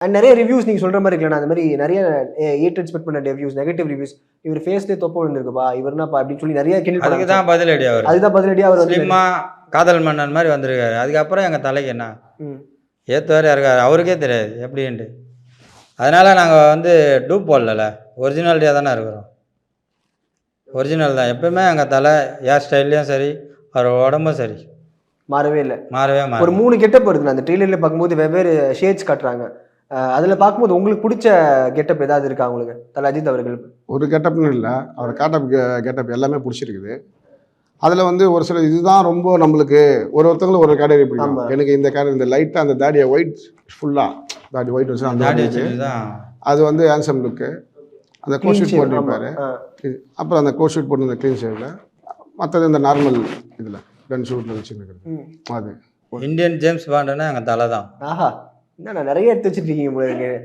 And நிறைய reviews நீங்க சொல்ற மாதிரி இருக்கலாம். அந்த மாதிரி நிறைய எக்ஸ்பெக்ட் பண்ண ரிவ்யூஸ், நெகட்டிவ் ரிவ்யூஸ். இவர் ஃபேஸ்லேயே தொப்பை விழுந்திருக்குப்பா, இவர்னாப்பா அப்படின்னு சொல்லி நிறைய கிண்டல் அதுக்கு பண்ணாங்க. தான் பதிலடி அவர். அதுதான் பதிலடியா அவர் வந்து ஸ்லிம்மா காதல் மன்னன் மாதிரி வந்திருக்காரு. அதுக்கப்புறம் எங்கள் தலைக்கு என்ன ம். ஏற்றுவார் இருக்காரு, அவருக்கே தெரியாது எப்படின்ட்டு. அதனால் நாங்கள் வந்து டூப் போடல, ஒரிஜினாலிட்டியாக தானே இருக்கிறோம். ஒரிஜினல் தான் எப்பவுமே. எங்கள் தலை ஹேர் ஸ்டைல்லையும் சரி, அவர் உடம்பும் சரி மாறவே இல்லை. மாறவே ஒரு 3 கெட்டப் இருக்குண்ணா அந்த ட்ரெய்லர்ல பார்க்கும்போது, வெவ்வேறு ஷேட்ஸ் காட்டுறாங்க. அதுல பார்க்கும்போது உங்களுக்கு பிடிச்ச கெட்டப் ஏதாவது இருக்கா உங்களுக்கு தல அஜித் அவர்கள்? ஒரு கெட்டப்னு இல்லை, அவர் கெட்டப் எல்லாமே பிடிச்சிருக்குது. அதில் வந்து ஒரு சில இதுதான் ரொம்ப நம்மளுக்கு ஒருத்தங்களும் ஒரு கேட்டகரி பிடிக்கும். ஆமா. எனக்கு இந்த கேட்டகரி, இந்த லைட்டாக அந்த தாடியை ஒயிட் ஃபுல்லாக தாடி ஒயிட் வச்சு அந்த தாடி இது, வச்சுட்டு தான். அது வந்து ஹேண்ட்ஸம் லுக்கு. அந்த Clean கோஷூட் shave, போட்டிருப்பாரு. ஆமா. அப்புறம் அந்த கோஷூட் போட்டு இந்த க்ளீன் ஷேவில், மற்றது இந்த நார்மல் இதில் கன் ஷூட்டில் வச்சுருக்கிறது. அது இந்தியன் ஜேம்ஸ் பாண்டுன்னா எங்கள் தலை தான். ஆஹா, என்ன நிறைய எடுத்து வச்சிருக்கீங்க போல இருக்கு.